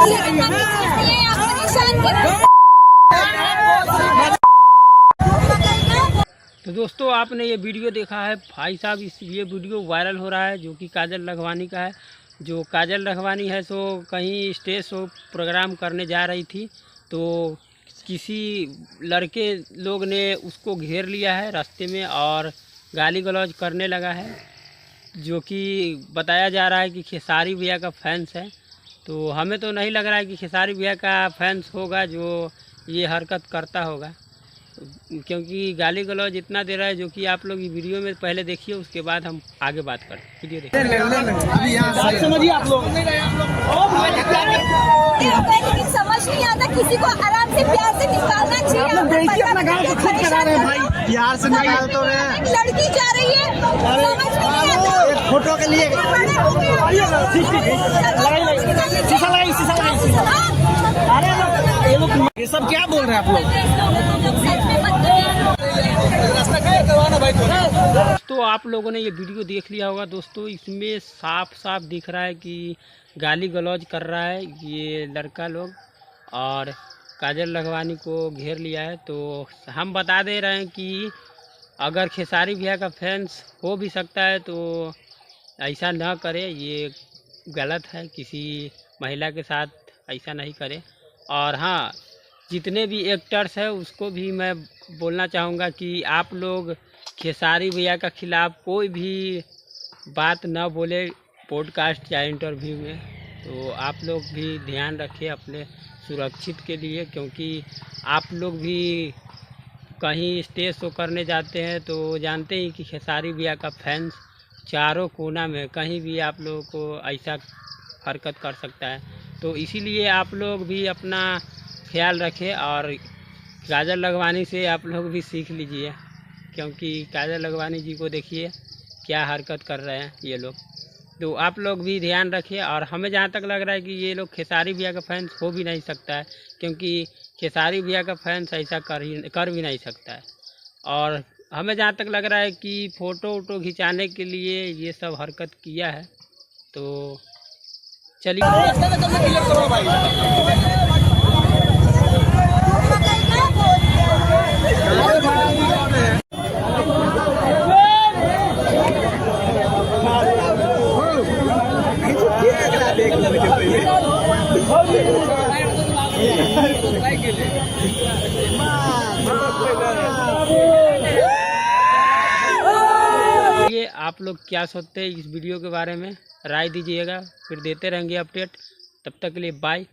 तो दोस्तों आपने ये वीडियो देखा है भाई साहब, ये वीडियो वायरल हो रहा है जो कि काजल लखवानी का है। जो काजल लखवानी है सो कहीं स्टेज शो प्रोग्राम करने जा रही थी, तो किसी लड़के लोग ने उसको घेर लिया है रास्ते में और गाली गलौज करने लगा है, जो कि बताया जा रहा है कि खेसारी भैया का फैंस है। तो हमें तो नहीं लग रहा है कि खेसारी भैया का फैंस होगा जो ये हरकत करता होगा, क्योंकि गाली गलौज इतना दे रहा है, जो कि आप लोग वीडियो में पहले देखिए, उसके बाद हम आगे बात करें। वीडियो देखिए। समझिए आप लोग समझ नहीं आता, किसी को आराम से प्यार से निकालना चाहिए। अपना गाँव को खुद करा रहे हैं भाई, प्यार से निकाल तो रहे हैं। लड़की जा रही है, समझ नहीं आता, एक फोटो के लिए ये सब क्या बोल रहे हैं आप लोग? तो आप लोगों ने ये वीडियो देख लिया होगा दोस्तों, इसमें साफ साफ दिख रहा है कि गाली गलौज कर रहा है ये लड़का लोग और काजल लखवानी को घेर लिया है। तो हम बता दे रहे हैं कि अगर खेसारी भैया का फैंस हो भी सकता है तो ऐसा ना करे, ये गलत है, किसी महिला के साथ ऐसा नहीं करे। और हाँ, जितने भी एक्टर्स हैं उसको भी मैं बोलना चाहूँगा कि आप लोग खेसारी भैया का खिलाफ़ कोई भी बात ना बोले पॉडकास्ट या इंटरव्यू में। तो आप लोग भी ध्यान रखें अपने सुरक्षित के लिए, क्योंकि आप लोग भी कहीं स्टेज शो करने जाते हैं तो जानते ही कि खेसारी भैया का फैंस चारों कोना में कहीं भी आप लोगों को ऐसा हरकत कर सकता है। तो इसीलिए आप लोग भी अपना ख्याल रखें और काजल लखवानी से आप लोग भी सीख लीजिए, क्योंकि काजल लखवानी जी को देखिए क्या हरकत कर रहे हैं ये लोग। तो आप लोग भी ध्यान रखिए। और हमें जहाँ तक लग रहा है कि ये लोग खेसारी भैया का फैंस हो भी नहीं सकता है, क्योंकि खेसारी भैया का फैंस ऐसा कर भी नहीं सकता है। और हमें जहाँ तक लग रहा है कि फ़ोटो वोटो खिंचाने के लिए ये सब हरकत किया है। तो चलिए आप लोग क्या सोचते हैं इस वीडियो के बारे में, राय दीजिएगा, फिर देते रहेंगे अपडेट। तब तक के लिए बाय।